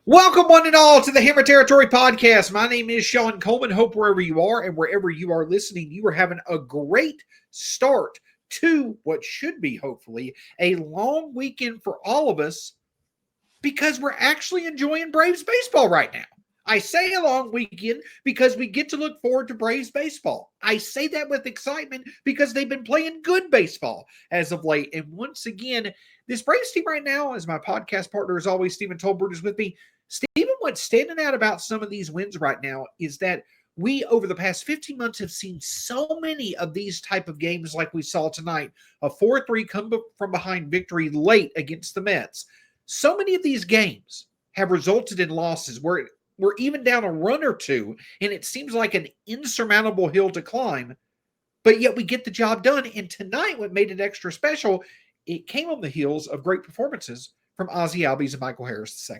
Welcome, one and all, to the Hammer Territory Podcast. My name is Shawn Coleman. Hope wherever you are and wherever you are listening, you are having a great start to what should be, hopefully, a long weekend for all of us because we're actually enjoying Braves baseball right now. I say a long weekend because we get to look forward to Braves baseball. I say that with excitement because they've been playing good baseball as of late. And once again, this Braves team right now, as my podcast partner, as always, Stephen Tolbert, is with me. Stephen, what's standing out about some of these wins right now is that we, over the past 15 months, have seen so many of these type of games like we saw tonight. A 4-3 come from behind victory late against the Mets. So many of these games have resulted in losses where we're even down a run or two, and it seems like an insurmountable hill to climb, but yet we get the job done. And tonight, what made it extra special, it came on the heels of great performances from Ozzie Albies and Michael Harris II.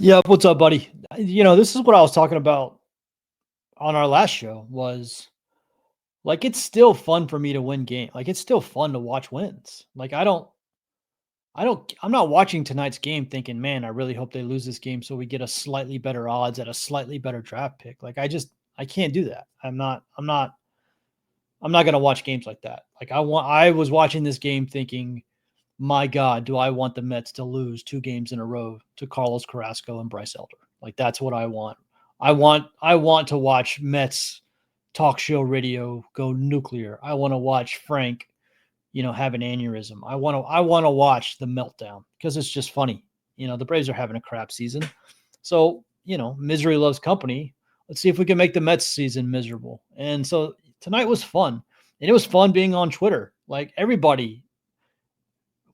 Yeah, what's up, buddy? This is what I was talking about on our last show was like, it's still fun for me to win game. Like, it's still fun to watch wins. Like, I'm not watching tonight's game thinking, man, I really hope they lose this game so we get a slightly better odds at a slightly better draft pick. Like, I can't do that. I'm not going to watch games like that. Like, I was watching this game thinking, my God, do I want the Mets to lose 2 games in a row to Carlos Carrasco and Bryce Elder? Like, that's what I want. I want to watch Mets talk show radio go nuclear. I want to watch Frank, have an aneurysm. I want to watch the meltdown because it's just funny. The Braves are having a crap season. So, misery loves company. Let's see if we can make the Mets season miserable. And so tonight was fun. And it was fun being on Twitter. Like, everybody,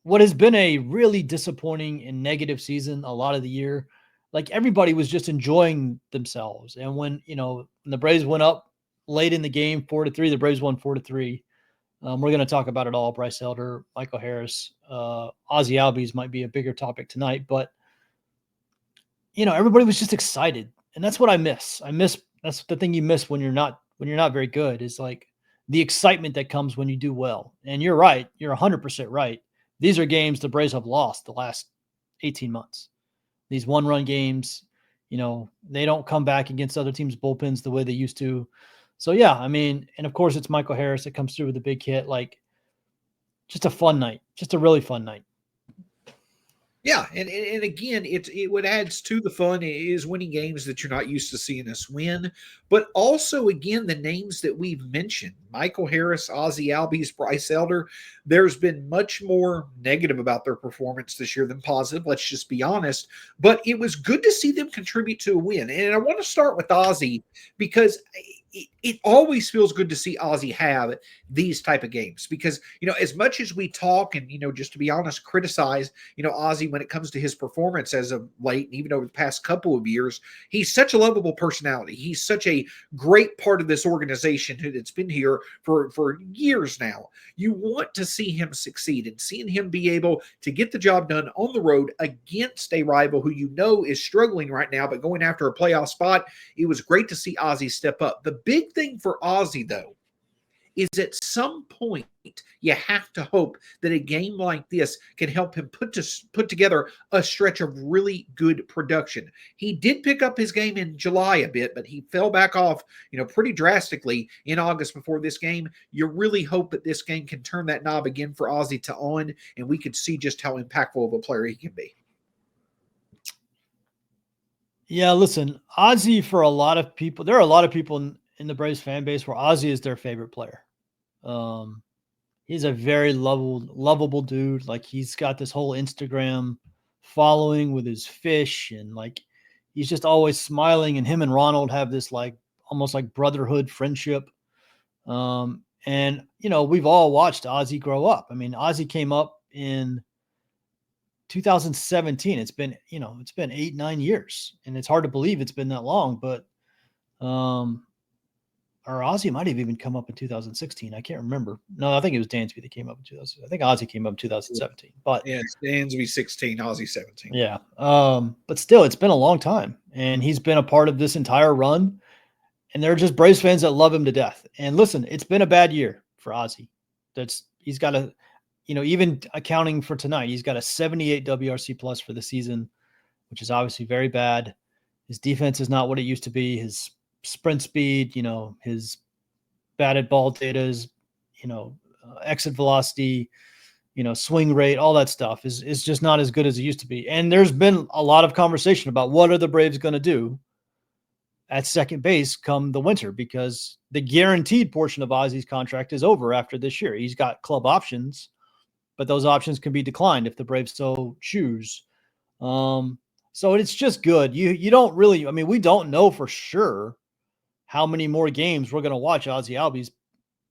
what has been a really disappointing and negative season a lot of the year, like, everybody was just enjoying themselves. And when the Braves went up late in the game, 4-3, the Braves won 4-3. We're going to talk about it all. Bryce Elder, Michael Harris, Ozzie Albies might be a bigger topic tonight, but everybody was just excited, and that's what I miss. That's the thing you miss when you're not very good, is like the excitement that comes when you do well. And you're right. You're 100% right. These are games the Braves have lost the last 18 months. These one-run games, they don't come back against other teams' bullpens the way they used to. So, yeah, and of course it's Michael Harris that comes through with a big hit. Like, just a fun night, just a really fun night. Yeah, and again, what adds to the fun is winning games that you're not used to seeing us win, but also, again, the names that we've mentioned, Michael Harris, Ozzie Albies, Bryce Elder, there's been much more negative about their performance this year than positive, let's just be honest, but it was good to see them contribute to a win. And I want to start with Ozzie because it always feels good to see Ozzie have these type of games because, as much as we talk and, just to be honest, criticize, Ozzie when it comes to his performance as of late and even over the past couple of years, he's such a lovable personality. He's such a great part of this organization that's been here for years now. You want to see him succeed and seeing him be able to get the job done on the road against a rival who is struggling right now, but going after a playoff spot. It was great to see Ozzie step up. The big thing for Ozzie, though, is at some point you have to hope that a game like this can help him put together a stretch of really good production. He did pick up his game in July a bit, but he fell back off, pretty drastically in August before this game. You really hope that this game can turn that knob again for Ozzie to on, and we could see just how impactful of a player he can be. Yeah, listen, Ozzie, for a lot of people, there are a lot of people in the Braves fan base where Ozzie is their favorite player. He's a very lovable dude. Like, he's got this whole Instagram following with his fish, and like, he's just always smiling. And him and Ronald have this like almost like brotherhood friendship. And we've all watched Ozzie grow up. Ozzie came up in 2017. It's been 8-9 years, and it's hard to believe it's been that long, but or Ozzie might have even come up in 2016. I can't remember. No, I think it was Dansby that came up in 2000. I think Ozzie came up in 2017. But yeah, it's Dansby 16, Ozzie 17. Yeah. But still, it's been a long time, and he's been a part of this entire run. And there are just Braves fans that love him to death. And listen, it's been a bad year for Ozzie. He's got a, even accounting for tonight, he's got a 78 WRC plus for the season. which is obviously very bad. His defense is not what it used to be. His sprint speed, his batted ball data is, exit velocity, swing rate, all that stuff is just not as good as it used to be. And there's been a lot of conversation about what are the Braves going to do at second base come the winter, because the guaranteed portion of Ozzie's contract is over after this year. He's got club options, but those options can be declined if the Braves so choose. So it's just good. You don't really, we don't know for sure how many more games we're going to watch Ozzie Albies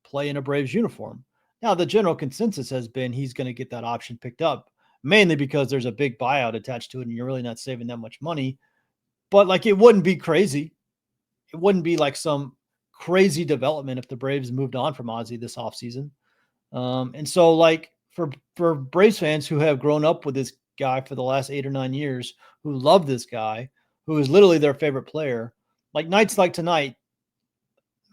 play in a Braves uniform. Now, the general consensus has been he's going to get that option picked up, mainly because there's a big buyout attached to it and you're really not saving that much money. But like, it wouldn't be crazy. It wouldn't be like some crazy development if the Braves moved on from Ozzie this offseason. And so, like, for Braves fans who have grown up with this guy for the last 8 or 9 years, who love this guy, who is literally their favorite player, like nights like tonight,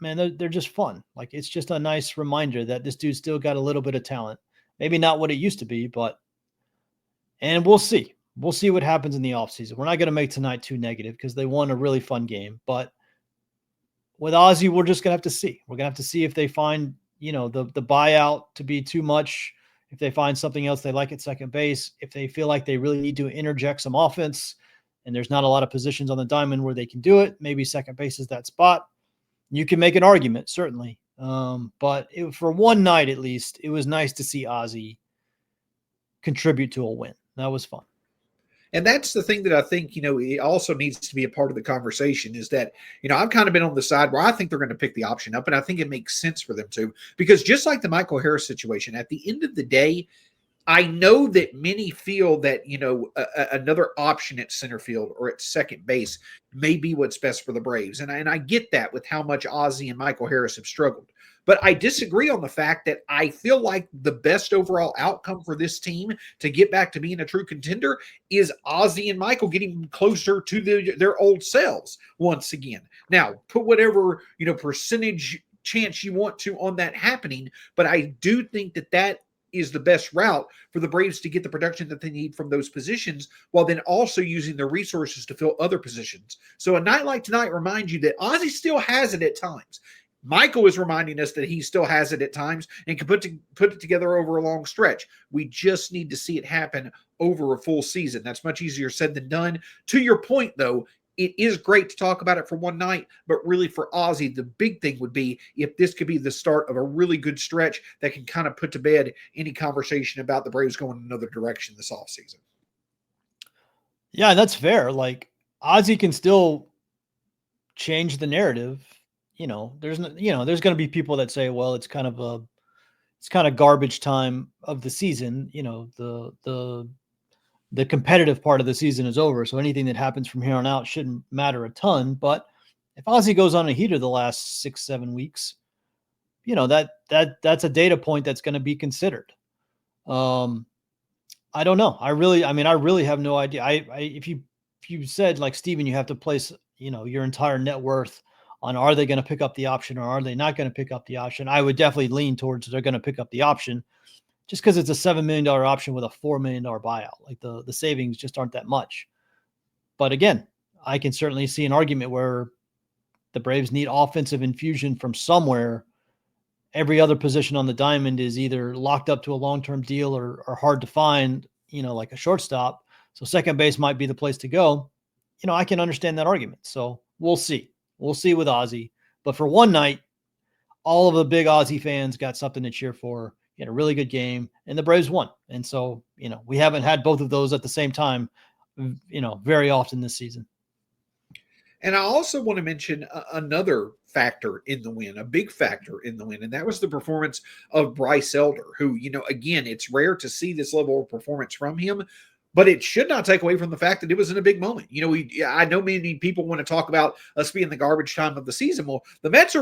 man, they're just fun. Like, it's just a nice reminder that this dude's still got a little bit of talent. Maybe not what it used to be, and we'll see. We'll see what happens in the offseason. We're not going to make tonight too negative because they won a really fun game. But with Ozzie, we're just going to have to see. We're going to have to see if they find, the buyout to be too much, if they find something else they like at second base, if they feel like they really need to interject some offense and there's not a lot of positions on the diamond where they can do it. Maybe second base is that spot. You can make an argument, certainly. But for one night, at least, it was nice to see Ozzie contribute to a win. That was fun. And that's the thing that I think, it also needs to be a part of the conversation is that, I've kind of been on the side where I think they're going to pick the option up, and I think it makes sense for them to, because just like the Michael Harris situation, at the end of the day, I know that many feel that, another option at center field or at second base may be what's best for the Braves. And I get that with how much Ozzie and Michael Harris have struggled. But I disagree on the fact that I feel like the best overall outcome for this team to get back to being a true contender is Ozzie and Michael getting closer to their old selves once again. Now, put whatever, percentage chance you want to on that happening, but I do think that is the best route for the Braves to get the production that they need from those positions, while then also using their resources to fill other positions. So a night like tonight reminds you that Ozzie still has it at times. Michael is reminding us that he still has it at times and can put it together over a long stretch. We just need to see it happen over a full season. That's much easier said than done. To your point, though, it is great to talk about it for one night, but really for Ozzie, the big thing would be if this could be the start of a really good stretch that can kind of put to bed any conversation about the Braves going another direction this offseason. Yeah, that's fair. Like, Ozzie can still change the narrative. There's going to be people that say, well, it's kind of garbage time of the season. The competitive part of the season is over. So anything that happens from here on out shouldn't matter a ton. But if Ozzie goes on a heater the last 6-7 weeks, that's a data point that's going to be considered. I don't know. I really have no idea. If you said, like, Steven, you have to place, your entire net worth on, are they going to pick up the option or are they not going to pick up the option? I would definitely lean towards they're going to pick up the option, just because it's a $7 million option with a $4 million buyout. Like, the savings just aren't that much. But again, I can certainly see an argument where the Braves need offensive infusion from somewhere. Every other position on the diamond is either locked up to a long-term deal or hard to find, like a shortstop. So second base might be the place to go. I can understand that argument. So we'll see. We'll see with Ozzie. But for one night, all of the big Ozzie fans got something to cheer for. He had a really good game, and the Braves won. And so, we haven't had both of those at the same time, very often this season. And I also want to mention another factor in the win, a big factor in the win, and that was the performance of Bryce Elder, who, again, it's rare to see this level of performance from him, but it should not take away from the fact that it was in a big moment. I know many people want to talk about us being the garbage time of the season. Well, the Mets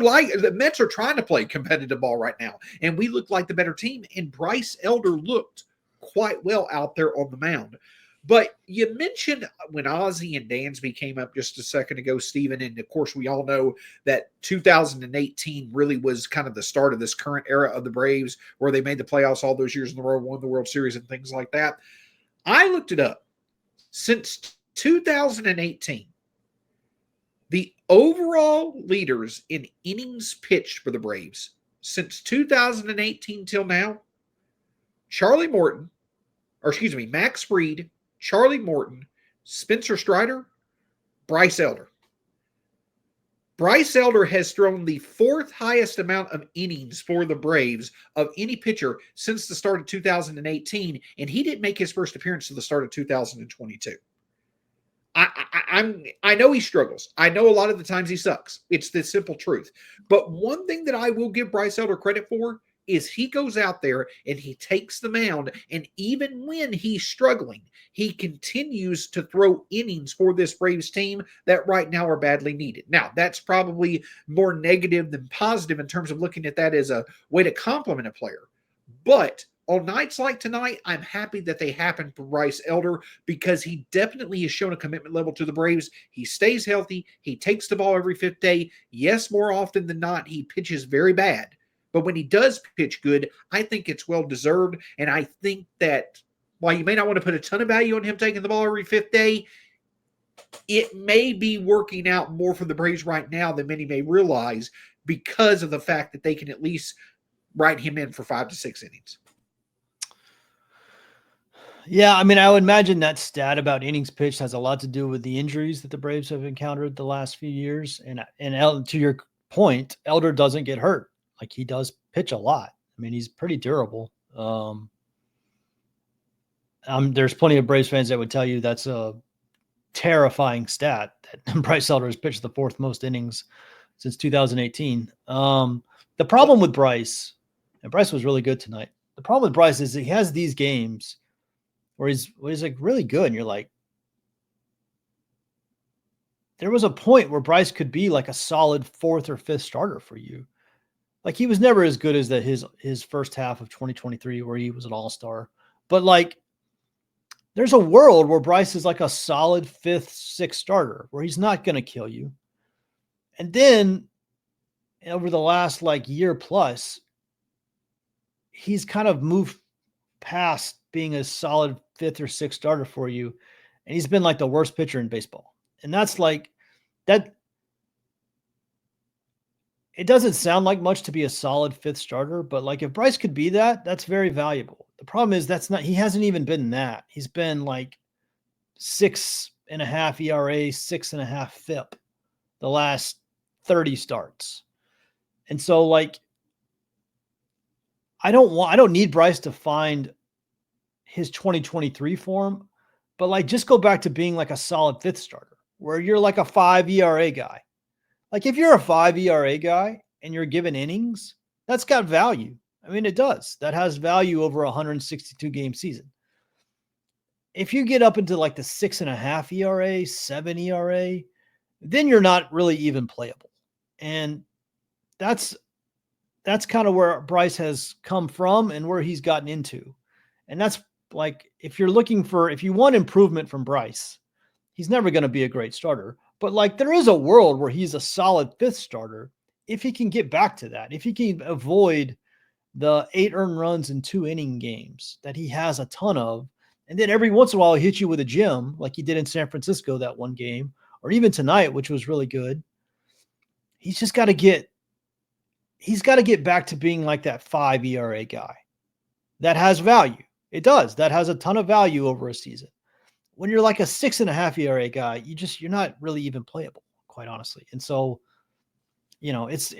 are trying to play competitive ball right now, and we look like the better team, and Bryce Elder looked quite well out there on the mound. But you mentioned when Ozzie and Dansby came up just a second ago, Steven, and of course we all know that 2018 really was kind of the start of this current era of the Braves, where they made the playoffs all those years in a row, won the World Series and things like that. I looked it up. Since 2018, the overall leaders in innings pitched for the Braves since 2018 till now, Max Fried, Charlie Morton, Spencer Strider, Bryce Elder. Bryce Elder has thrown the fourth highest amount of innings for the Braves of any pitcher since the start of 2018, and he didn't make his first appearance to the start of 2022. I know he struggles. I know a lot of the times he sucks. It's the simple truth. But one thing that I will give Bryce Elder credit for is he goes out there and he takes the mound, and even when he's struggling, he continues to throw innings for this Braves team that right now are badly needed. Now, that's probably more negative than positive in terms of looking at that as a way to compliment a player. But on nights like tonight, I'm happy that they happened for Bryce Elder because he definitely has shown a commitment level to the Braves. He stays healthy. He takes the ball every fifth day. Yes, more often than not, he pitches very bad. But when he does pitch good, I think it's well-deserved. And I think that while you may not want to put a ton of value on him taking the ball every fifth day, it may be working out more for the Braves right now than many may realize because of the fact that they can at least write him in for 5 to 6 innings. Yeah, I mean, I would imagine that stat about innings pitched has a lot to do with the injuries that the Braves have encountered the last few years. And to your point, Elder doesn't get hurt. Like, he does pitch a lot. I mean, he's pretty durable. There's plenty of Braves fans that would tell you that's a terrifying stat that Bryce Elder has pitched the fourth most innings since 2018. The problem with Bryce, and Bryce was really good tonight. The problem with Bryce is he has these games where he's like really good, and you're like, there was a point where Bryce could be like a solid fourth or fifth starter for you. Like, he was never as good as his first half of 2023 where he was an all-star. But like, there's a world where Bryce is like a solid fifth, sixth starter where he's not going to kill you. And then over the last like year plus, he's kind of moved past being a solid fifth or sixth starter for you. And he's been like the worst pitcher in baseball. And that's like that. It doesn't sound like much to be a solid fifth starter, but like if Bryce could be that, that's very valuable. The problem is he hasn't even been that. He's been like 6.5 ERA, 6.5 FIP the last 30 starts. And so like, I don't need Bryce to find his 2023 form, but like, just go back to being like a solid fifth starter where you're like a 5 ERA guy. Like, if you're a 5 ERA guy and you're given innings, that's got value. I mean, it does. That has value over a 162 game season. If you get up into like the 6.5 ERA, 7 ERA, then you're not really even playable. And that's kind of where Bryce has come from and where he's gotten into. And that's like, if you want improvement from Bryce, he's never going to be a great starter. But like, there is a world where he's a solid fifth starter if he can get back to that, if he can avoid the 8 earned runs in 2 inning games that he has a ton of. And then every once in a while, he'll hit you with a gem like he did in San Francisco that one game, or even tonight, which was really good. He's got to get back to being like that 5 ERA guy that has value. It does. That has a ton of value over a season. When you're like a 6.5 ERA guy, you're not really even playable, quite honestly. And so, you know, it's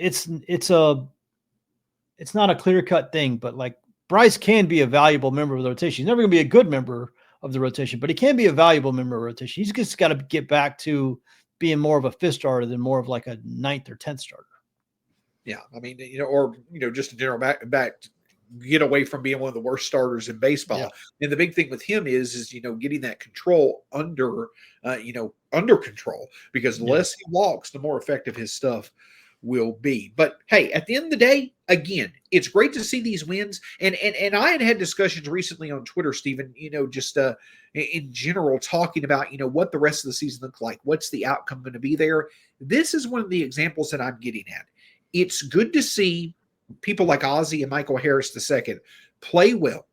not a clear-cut thing, but like, Bryce can be a valuable member of the rotation. He's never going to be a good member of the rotation, but he can be a valuable member of the rotation. He's just got to get back to being more of a fifth starter than more of like a 9th or 10th starter. Yeah. I mean, just a general back get away from being one of the worst starters in baseball. Yeah. And the big thing with him is getting that control under control, because the less he walks, the more effective his stuff will be. But hey, at the end of the day, again, it's great to see these wins. And I had discussions recently on Twitter, Stephen, just in general, talking about, what the rest of the season looks like. What's the outcome going to be there? This is one of the examples that I'm getting at. It's good to see people like Ozzie and Michael Harris II play well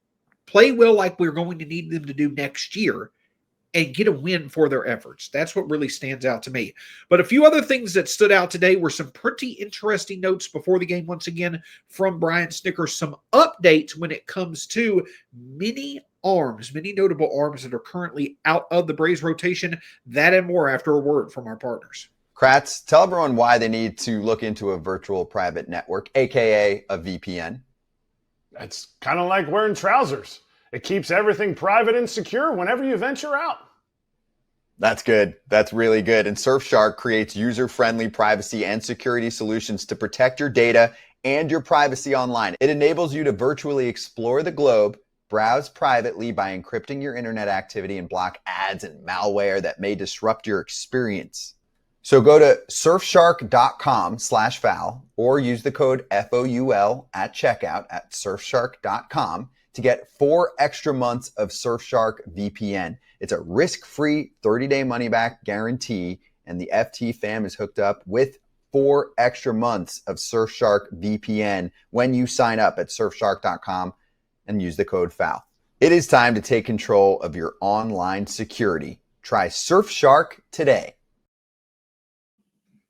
like we're going to need them to do next year. and get a win for their efforts. That's what really stands out to me. But a few other things that stood out today were some pretty interesting notes before the game, once again, from Brian Snitker. Some updates when it comes to many notable arms that are currently out of the Braves rotation. That and more after a word from our partners. Kratz, tell everyone why they need to look into a virtual private network, aka a VPN. It's kind of like wearing trousers. It keeps everything private and secure whenever you venture out. That's good. That's really good. And Surfshark creates user-friendly privacy and security solutions to protect your data and your privacy online. It enables you to virtually explore the globe, browse privately by encrypting your internet activity, and block ads and malware that may disrupt your experience. So go to surfshark.com/foul or use the code FOUL at checkout at surfshark.com to get 4 extra months of Surfshark VPN. It's a risk-free 30-day money-back guarantee, and the FT fam is hooked up with 4 extra months of Surfshark VPN when you sign up at surfshark.com and use the code FOUL. It is time to take control of your online security. Try Surfshark today.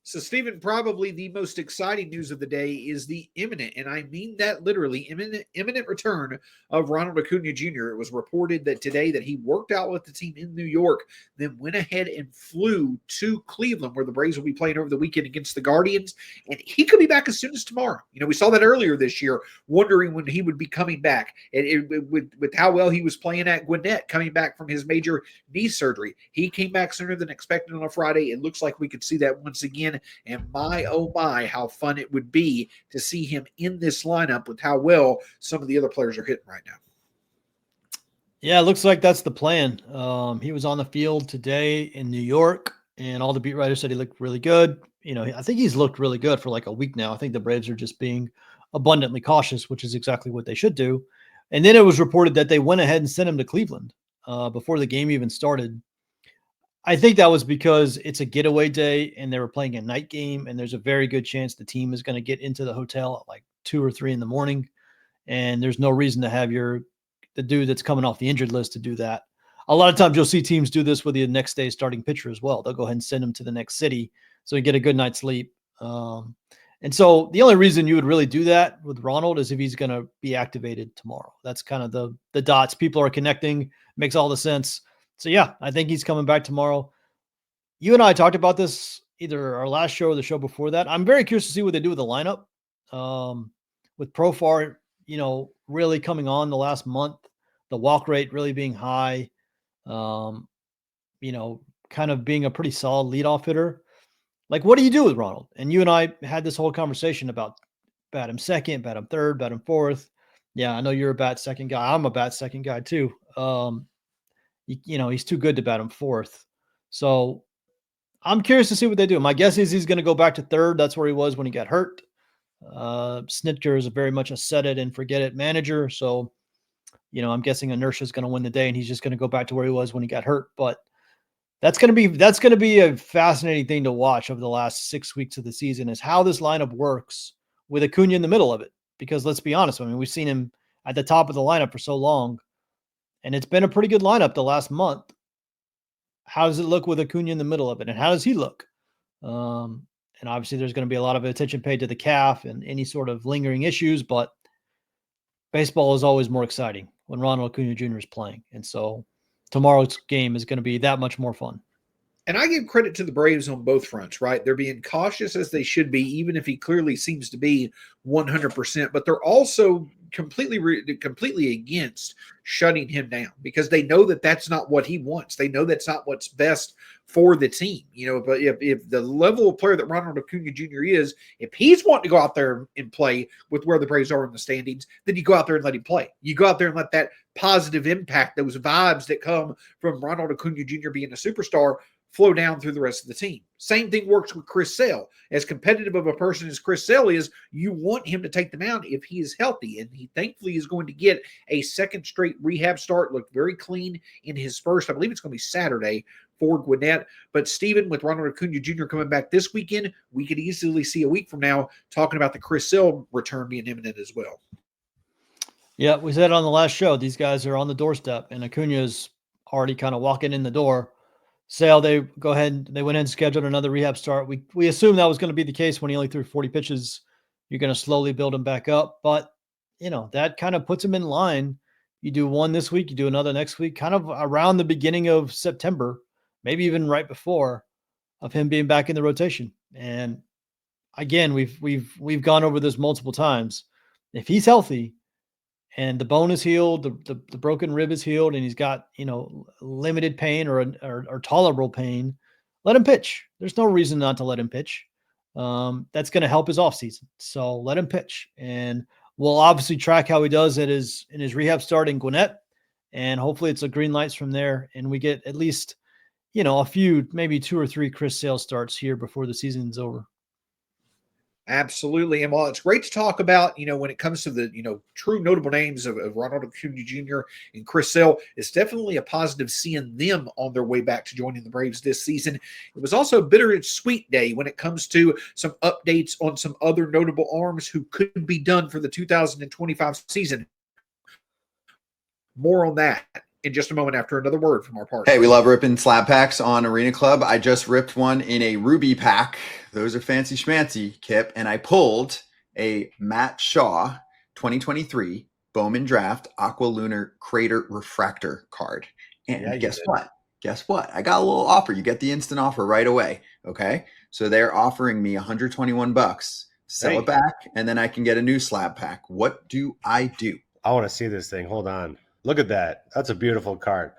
So, Stephen, probably the most exciting news of the day is the imminent, and I mean that literally, imminent return of Ronald Acuña Jr. It was reported that today that he worked out with the team in New York, then went ahead and flew to Cleveland, where the Braves will be playing over the weekend against the Guardians, and he could be back as soon as tomorrow. You know, we saw that earlier this year, wondering when he would be coming back, and with how well he was playing at Gwinnett, coming back from his major knee surgery. He came back sooner than expected on a Friday. It looks like we could see that once again. And my, oh my, how fun it would be to see him in this lineup with how well some of the other players are hitting right now. Yeah, it looks like that's the plan. He was on the field today in New York, and all the beat writers said he looked really good. You know, I think he's looked really good for like a week now. I think the Braves are just being abundantly cautious, which is exactly what they should do. And then it was reported that they went ahead and sent him to Cleveland before the game even started. I think that was because it's a getaway day and they were playing a night game, and there's a very good chance the team is going to get into the hotel at like 2 or 3 in the morning. And there's no reason to have the dude that's coming off the injured list to do that. A lot of times you'll see teams do this with the next day starting pitcher as well. They'll go ahead and send him to the next city so you get a good night's sleep. And so the only reason you would really do that with Ronald is if he's going to be activated tomorrow. That's kind of the dots people are connecting. Makes all the sense. So, yeah, I think he's coming back tomorrow. You and I talked about this either our last show or the show before that. I'm very curious to see what they do with the lineup. With Profar, really coming on the last month, the walk rate really being high, kind of being a pretty solid leadoff hitter. Like, what do you do with Ronald? And you and I had this whole conversation about bat him second, bat him third, bat him fourth. Yeah, I know you're a bat second guy. I'm a bat second guy too. He's too good to bat him fourth. So I'm curious to see what they do. My guess is he's going to go back to third. That's where he was when he got hurt. Snitker is very much a set it and forget it manager. So, I'm guessing inertia is going to win the day and he's just going to go back to where he was when he got hurt. But that's going to be a fascinating thing to watch over the last 6 weeks of the season is how this lineup works with Acuña in the middle of it. Because let's be honest, we've seen him at the top of the lineup for so long, and it's been a pretty good lineup the last month. How does it look with Acuña in the middle of it, and how does he look? And obviously there's going to be a lot of attention paid to the calf and any sort of lingering issues, but baseball is always more exciting when Ronald Acuña Jr. is playing. And so tomorrow's game is going to be that much more fun. And I give credit to the Braves on both fronts, right? They're being cautious as they should be, even if he clearly seems to be 100%, but they're also completely against shutting him down because they know that that's not what he wants. They know that's not what's best for the team, but if the level of player that Ronald Acuña Jr. is, if he's wanting to go out there and play with where the Braves are in the standings, then you go out there and let him play. You go out there and let that positive impact, those vibes that come from Ronald Acuña Jr. being a superstar flow down through the rest of the team. Same thing works with Chris Sale. As competitive of a person as Chris Sale is, you want him to take the mound if he is healthy, and he thankfully is going to get a second straight rehab start. Looked very clean in his first. I believe it's going to be Saturday for Gwinnett. But Stephen, with Ronald Acuña Jr. coming back this weekend, we could easily see a week from now talking about the Chris Sale return being imminent as well. Yeah, we said on the last show, these guys are on the doorstep, and Acuña's already kind of walking in the door. Sale, they go ahead, they went ahead and scheduled another rehab start. We assumed that was going to be the case when he only threw 40 pitches. You're going to slowly build him back up. But, that kind of puts him in line. You do one this week, you do another next week, kind of around the beginning of September, maybe even right before, of him being back in the rotation. And again, we've gone over this multiple times. If he's healthy and the bone is healed, the broken rib is healed, and he's got, limited pain or tolerable pain, let him pitch. There's no reason not to let him pitch. That's going to help his offseason. So let him pitch. And we'll obviously track how he does in his rehab start in Gwinnett. And hopefully it's a green lights from there. And we get at least, a few, maybe 2 or 3 Chris Sale starts here before the season's over. Absolutely. And while it's great to talk about, when it comes to the, true notable names of Ronald Acuña Jr. and Chris Sale, it's definitely a positive seeing them on their way back to joining the Braves this season. It was also a bittersweet day when it comes to some updates on some other notable arms who could be done for the 2025 season. More on that in just a moment after another word from our partner. Hey, we love ripping slab packs on Arena Club. I just ripped one in a Ruby pack. Those are fancy schmancy, Kip. And I pulled a Matt Shaw 2023 Bowman Draft Aqua Lunar Crater Refractor card. And guess what? Guess what? I got a little offer. You get the instant offer right away. Okay. So they're offering me $121. Sell it back, and then I can get a new slab pack. What do I do? I want to see this thing. Hold on. Look at that. That's a beautiful card.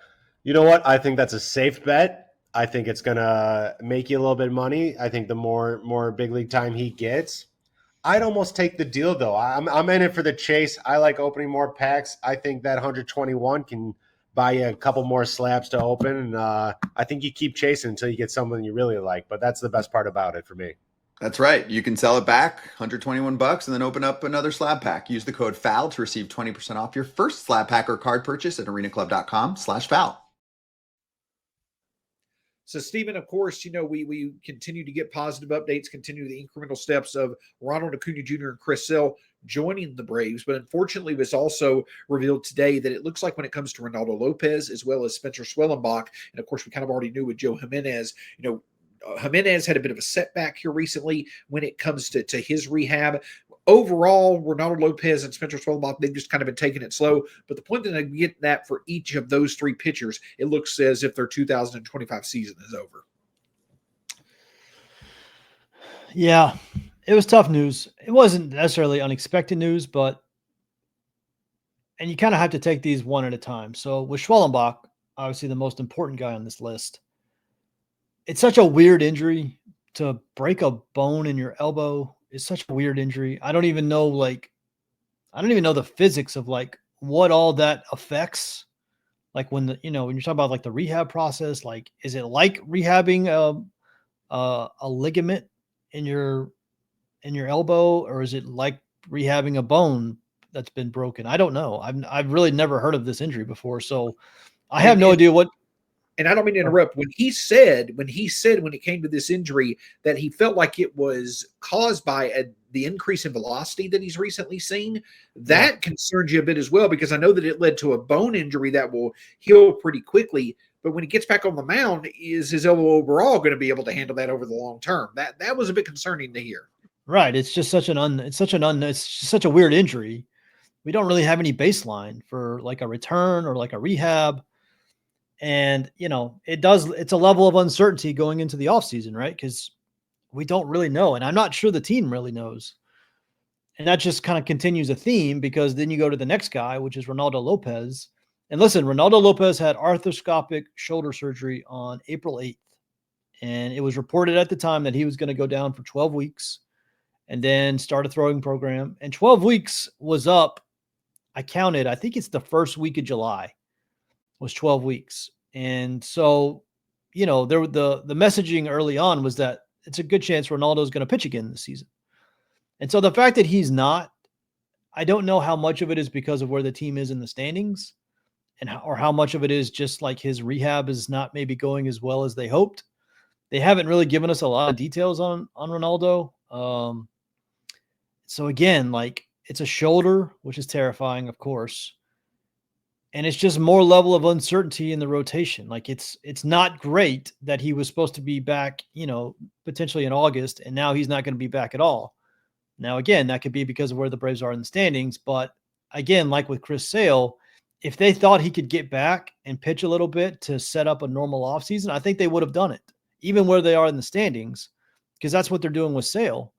You know what? I think that's a safe bet. I think it's going to make you a little bit of money. I think the more big league time he gets, I'd almost take the deal, though. I'm in it for the chase. I like opening more packs. I think that 121 can buy you a couple more slabs to open. And I think you keep chasing until you get something you really like. But that's the best part about it for me. That's right. You can sell it back, $121, and then open up another slab pack. Use the code FOUL to receive 20% off your first slab pack or card purchase at arenaclub.com/foul. So, Stephen, of course, we continue to get positive updates, continue the incremental steps of Ronald Acuña Jr. and Chris Sale joining the Braves. But unfortunately, it was also revealed today that it looks like when it comes to Ronaldo Lopez as well as Spencer Swellenbach, and of course, we kind of already knew with Joe Jimenez, Jimenez had a bit of a setback here recently when it comes to his rehab. Overall, Ronaldo Lopez and Spencer Swellenbach, they've just kind of been taking it slow. But the point that I get that for each of those 3 pitchers, it looks as if their 2025 season is over. Yeah, it was tough news. It wasn't necessarily unexpected news, and you kind of have to take these one at a time. So with Swellenbach, obviously the most important guy on this list, it's such a weird injury. To break a bone in your elbow is such a weird injury. I don't even know the physics of what all that affects. Like when when you're talking about the rehab process, is it like rehabbing a ligament in your elbow, or is it like rehabbing a bone that's been broken? I don't know. I've really never heard of this injury before, so I have no idea what. And I don't mean to interrupt. When he said when it came to this injury that he felt like it was caused by the increase in velocity that he's recently seen, that concerns you a bit as well, because I know that it led to a bone injury that will heal pretty quickly. But when he gets back on the mound, is his elbow overall going to be able to handle that over the long term? That was a bit concerning to hear. Right. It's just such a weird injury. We don't really have any baseline for a return or a rehab. And, it's a level of uncertainty going into the offseason, right? Because we don't really know. And I'm not sure the team really knows. And that just kind of continues a theme, because then you go to the next guy, which is Ronaldo Lopez. And listen, Ronaldo Lopez had arthroscopic shoulder surgery on April 8th. And it was reported at the time that he was going to go down for 12 weeks and then start a throwing program. And 12 weeks was up. I counted, I think it's the first week of July was 12 weeks. And so, the messaging early on was that it's a good chance Ronaldo's going to pitch again this season. And so the fact that he's not, I don't know how much of it is because of where the team is in the standings, or how much of it is just his rehab is not maybe going as well as they hoped. They haven't really given us a lot of details on Ronaldo. So again, it's a shoulder, which is terrifying, of course. And it's just more level of uncertainty in the rotation. Like it's not great that he was supposed to be back, potentially in August, and now he's not going to be back at all. Now, again, that could be because of where the Braves are in the standings. But again, like with Chris Sale, if they thought he could get back and pitch a little bit to set up a normal offseason, I think they would have done it, even where they are in the standings, because that's what they're doing with Sale.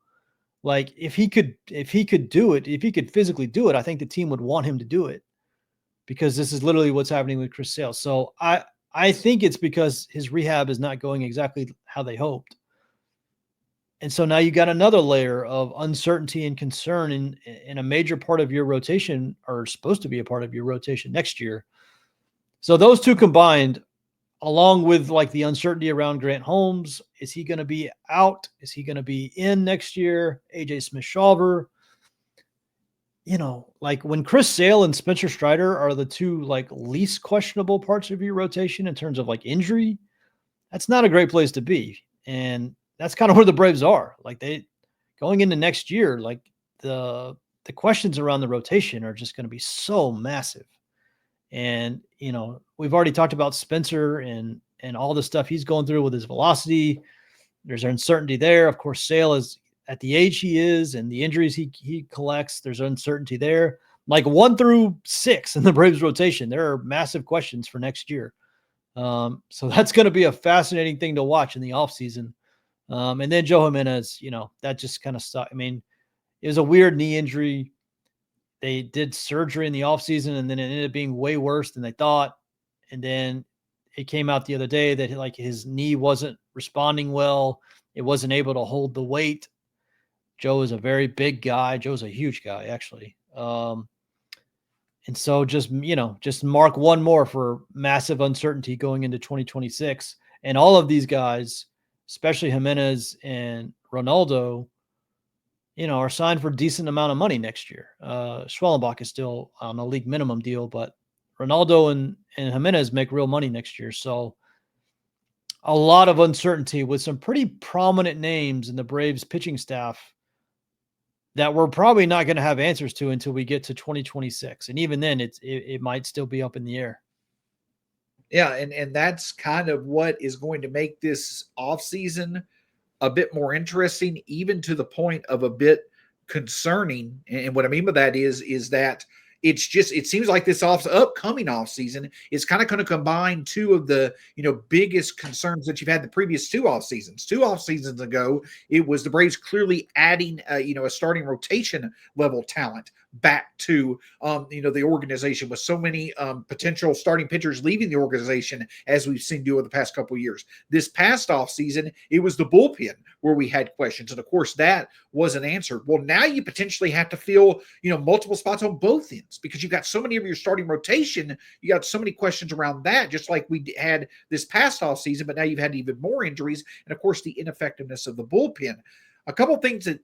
Like if he could do it, if he could physically do it, I think the team would want him to do it, because this is literally what's happening with Chris Sale. So I think it's because his rehab is not going exactly how they hoped. And so now you got another layer of uncertainty and concern in a major part of your rotation, or supposed to be a part of your rotation next year. So those two combined, along with like the uncertainty around Grant Holmes, is he going to be out? Is he going to be in next year? AJ Smith-Shawver, like when Chris Sale and Spencer Strider are the two like least questionable parts of your rotation in terms of like injury, that's not a great place to be. And that's kind of where the Braves are. Like they going into next year, like the questions around the rotation are just going to be so massive. And, we've already talked about Spencer and all the stuff he's going through with his velocity. There's uncertainty there. Of course, Sale is at the age he is and the injuries he collects. There's uncertainty there. Like 1 through 6 in the Braves rotation, there are massive questions for next year. So that's going to be a fascinating thing to watch in the offseason. And then Joe Jimenez, that just kind of stuck. I mean, it was a weird knee injury. They did surgery in the offseason, and then it ended up being way worse than they thought. And then it came out the other day that like his knee wasn't responding well. It wasn't able to hold the weight. Joe is a very big guy. Joe's a huge guy, actually. And so just mark one more for massive uncertainty going into 2026. And all of these guys, especially Jimenez and Ronaldo, are signed for a decent amount of money next year. Schwellenbach is still on a league minimum deal, but Ronaldo and Jimenez make real money next year. So a lot of uncertainty with some pretty prominent names in the Braves pitching staff that we're probably not going to have answers to until we get to 2026. And even then it might still be up in the air. Yeah. And that's kind of what is going to make this offseason a bit more interesting, even to the point of a bit concerning. And what I mean by that is that it seems like this upcoming offseason is kind of going to combine two of the biggest concerns that you've had the previous 2 off seasons. 2 off seasons ago, it was the Braves clearly adding a starting rotation level talent back to the organization, with so many potential starting pitchers leaving the organization, as we've seen do over the past couple of years. This past offseason, it was the bullpen where we had questions, and of course that wasn't answered. Well, now you potentially have to fill multiple spots on both ends, because you've got so many of your starting rotation, you got so many questions around that, just like we had this past offseason, but now you've had even more injuries, and of course the ineffectiveness of the bullpen. A couple of things that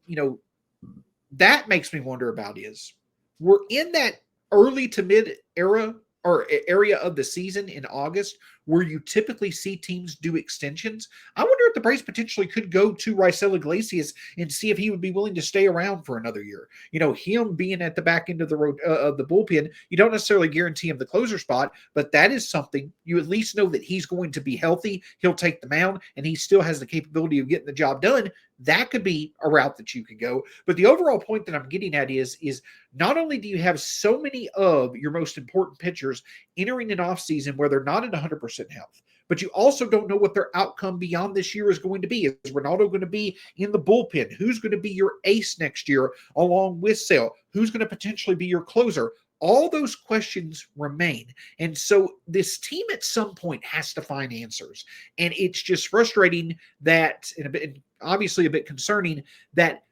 that makes me wonder about is we're in that early to mid era or area of the season in August where you typically see teams do extensions. I wonder if the Braves potentially could go to Raisel Iglesias and see if he would be willing to stay around for another year. Him being at the back end of the bullpen, you don't necessarily guarantee him the closer spot, but that is something you at least know that he's going to be healthy. He'll take the mound, and he still has the capability of getting the job done. That could be a route that you could go. But the overall point that I'm getting at is not only do you have so many of your most important pitchers entering an offseason where they're not at 100% health, but you also don't know what their outcome beyond this year is going to be. Is Ronaldo going to be in the bullpen? Who's going to be your ace next year along with Sale? Who's going to potentially be your closer? All those questions remain. And so this team at some point has to find answers. And it's just frustrating that, and obviously a bit concerning, that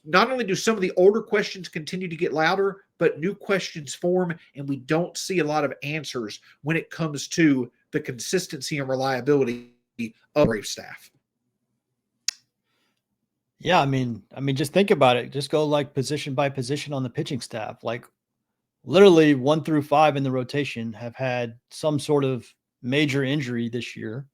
not only do some of the older questions continue to get louder, but new questions form, and we don't see a lot of answers when it comes to the consistency and reliability of Brave staff. Yeah, I mean, just think about it. Just go like position by position on the pitching staff. Like literally 1 through 5 in the rotation have had some sort of major injury this year.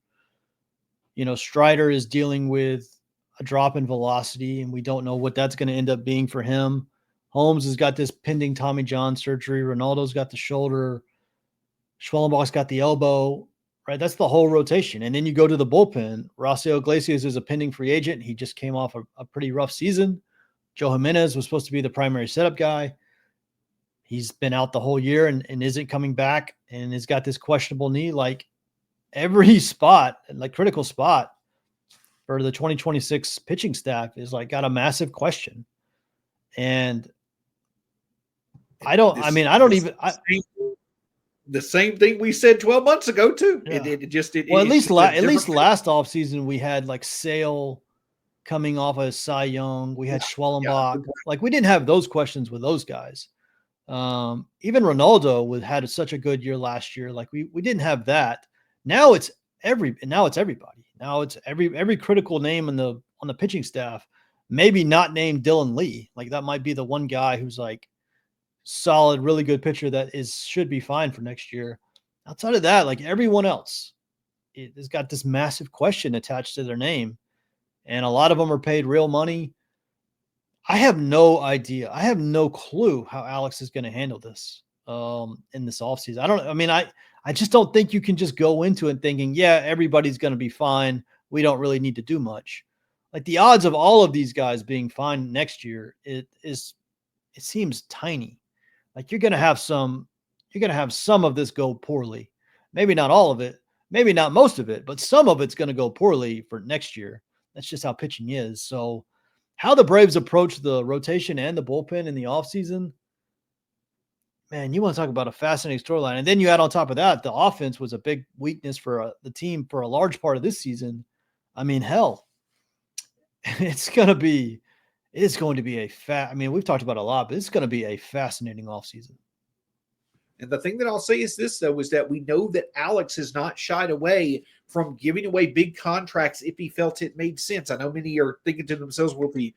Strider is dealing with a drop in velocity, and we don't know what that's going to end up being for him. Holmes has got this pending Tommy John surgery. Ronaldo's got the shoulder. Schwellenbach's got the elbow, right? That's the whole rotation. And then you go to the bullpen. Rossio Iglesias is a pending free agent. He just came off a pretty rough season. Joe Jimenez was supposed to be the primary setup guy. He's been out the whole year and isn't coming back and has got this questionable knee. Like every spot, like critical spot for the 2026 pitching staff is like got a massive question. And the same thing we said 12 months ago too. Yeah. At least last offseason we had like Sale coming off of Cy Young. We had Schwellenbach. Like we didn't have those questions with those guys. Even Ronaldo had such a good year last year. Like we didn't have that. Now it's everybody. Now it's every critical name on the pitching staff. Maybe not named Dylan Lee. Like that might be the one guy who's like solid, really good pitcher that should be fine for next year. Outside of that, like everyone else, it has got this massive question attached to their name, and a lot of them are paid real money. I have no idea. I have no clue how Alex is going to handle this in this offseason. I just don't think you can just go into it thinking, yeah, everybody's going to be fine. We don't really need to do much. Like the odds of all of these guys being fine next year, it seems tiny. Like you're going to have some of this go poorly. Maybe not all of it, maybe not most of it, but some of it's going to go poorly for next year. That's just how pitching is. So how the Braves approach the rotation and the bullpen in the offseason, man, you want to talk about a fascinating storyline. And then you add on top of that, the offense was a big weakness for the team for a large part of this season. I mean, hell, it's going to be we've talked about it a lot, but it's going to be a fascinating offseason. And the thing that I'll say is this, though, is that we know that Alex has not shied away from giving away big contracts if he felt it made sense. I know many are thinking to themselves, well, if he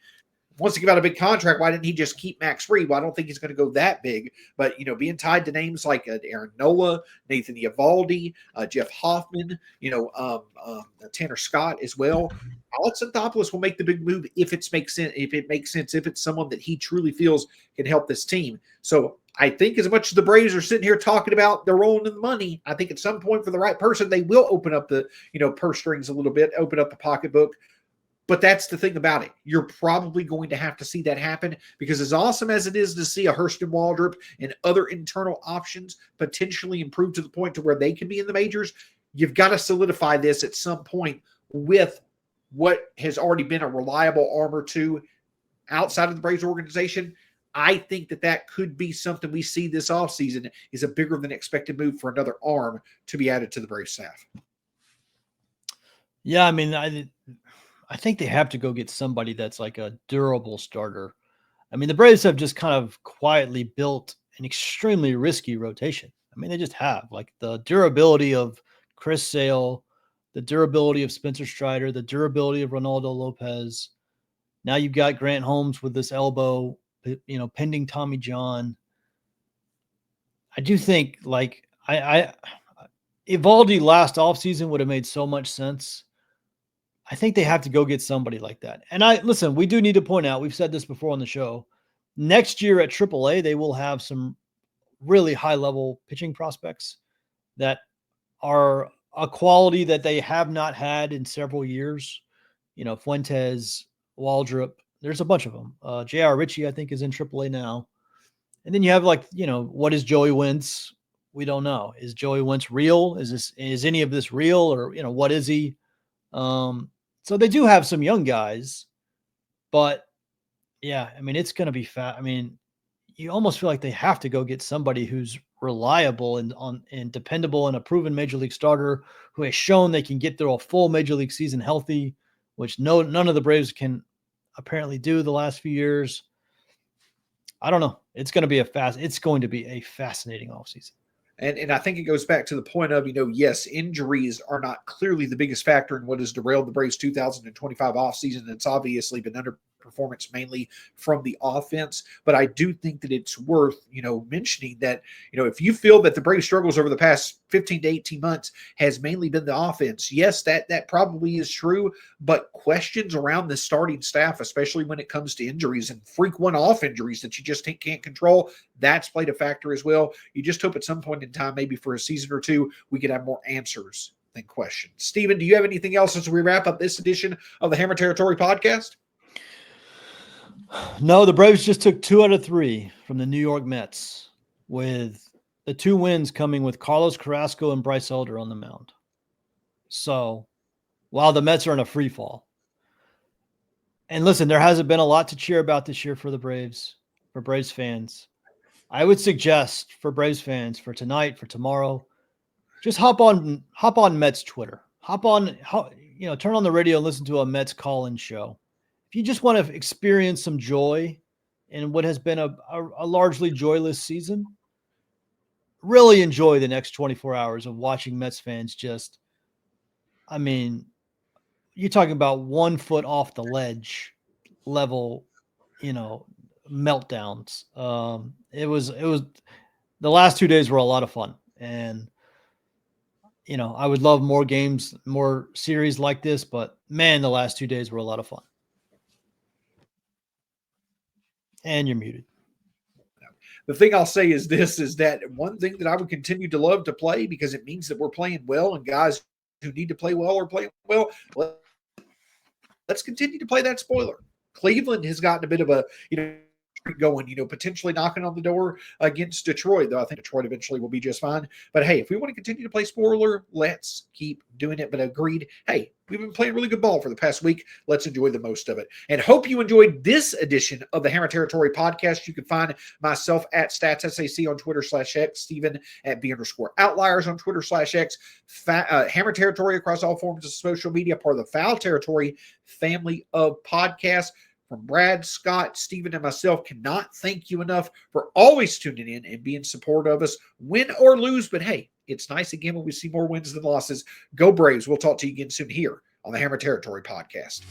wants to give out a big contract, why didn't he just keep Max Fried? Well, I don't think he's going to go that big. But, being tied to names like Aaron Nola, Nathan Eovaldi, Jeff Hoffman, Tanner Scott as well, Alex Anthopoulos will make the big move if it makes sense, if it's someone that he truly feels can help this team. So I think as much as the Braves are sitting here talking about they're rolling in the money, I think at some point for the right person, they will open up the, purse strings a little bit, open up the pocketbook. But that's the thing about it. You're probably going to have to see that happen because as awesome as it is to see a Hurston Waldrop and other internal options potentially improve to the point to where they can be in the majors, you've got to solidify this at some point with what has already been a reliable arm or two outside of the Braves organization. I think that could be something we see this offseason is a bigger than expected move for another arm to be added to the Braves staff. Yeah, I mean, I think they have to go get somebody that's like a durable starter. I mean, the Braves have just kind of quietly built an extremely risky rotation. I mean, they just have like the durability of Chris Sale, the durability of Spencer Strider, the durability of Ronaldo Lopez. Now you've got Grant Holmes with this elbow, pending Tommy John. I do think like Eovaldi last offseason would have made so much sense. I think they have to go get somebody like that. And listen, we do need to point out, we've said this before on the show, next year at AAA, they will have some really high level pitching prospects that are a quality that they have not had in several years. Fuentes, Waldrop, there's a bunch of them. J.R. Ritchie, I think, is in AAA now. And then you have what is Joey Wentz? We don't know. Is Joey Wentz real? Is any of this real? Or, what is he? So they do have some young guys, but yeah, I mean, it's going to be fat. I mean, you almost feel like they have to go get somebody who's reliable and dependable and a proven major league starter who has shown they can get through a full major league season healthy, which none of the Braves can apparently do the last few years. I don't know. It's going to be a fascinating offseason. And I think it goes back to the point of, yes, injuries are not clearly the biggest factor in what has derailed the Braves 2025 offseason. It's obviously been performance mainly from the offense. But I do think that it's worth, mentioning that, if you feel that the Braves struggles over the past 15 to 18 months has mainly been the offense, yes, that probably is true, but questions around the starting staff, especially when it comes to injuries and freak one-off injuries that you just can't control, that's played a factor as well. You just hope at some point in time, maybe for a season or two, we could have more answers than questions. Steven, do you have anything else as we wrap up this edition of the Hammer Territory podcast? No, the Braves just took 2 out of 3 from the New York Mets, with the 2 wins coming with Carlos Carrasco and Bryce Elder on the mound. So, while the Mets are in a free fall. And listen, there hasn't been a lot to cheer about this year for the Braves, for Braves fans. I would suggest for Braves fans, for tonight, for tomorrow, just hop on Mets Twitter. Turn on the radio and listen to a Mets call-in show. If you just want to experience some joy in what has been a largely joyless season, really enjoy the next 24 hours of watching Mets fans you're talking about 1 foot off the ledge level, meltdowns. It was the last 2 days were a lot of fun, and I would love more games, more series like this, but man, the last 2 days were a lot of fun. And you're muted. The thing I'll say is that one thing that I would continue to love to play, because it means that we're playing well, and guys who need to play well are playing well. Let's continue to play that spoiler. Cleveland has gotten a bit of a, going, potentially knocking on the door against Detroit, though I think Detroit eventually will be just fine. But hey, if we want to continue to play spoiler, let's keep doing it. But agreed, hey, we've been playing really good ball for the past week. Let's enjoy the most of it. And hope you enjoyed this edition of the Hammer Territory podcast. You can find myself at StatsSAC on Twitter /X, Steven at B_Outliers on Twitter /X, Hammer Territory across all forms of social media, part of the Foul Territory family of podcasts. From Brad, Scott, Steven, and myself, cannot thank you enough for always tuning in and being supportive of us, win or lose. But hey, it's nice again when we see more wins than losses. Go Braves. We'll talk to you again soon here on the Hammer Territory podcast.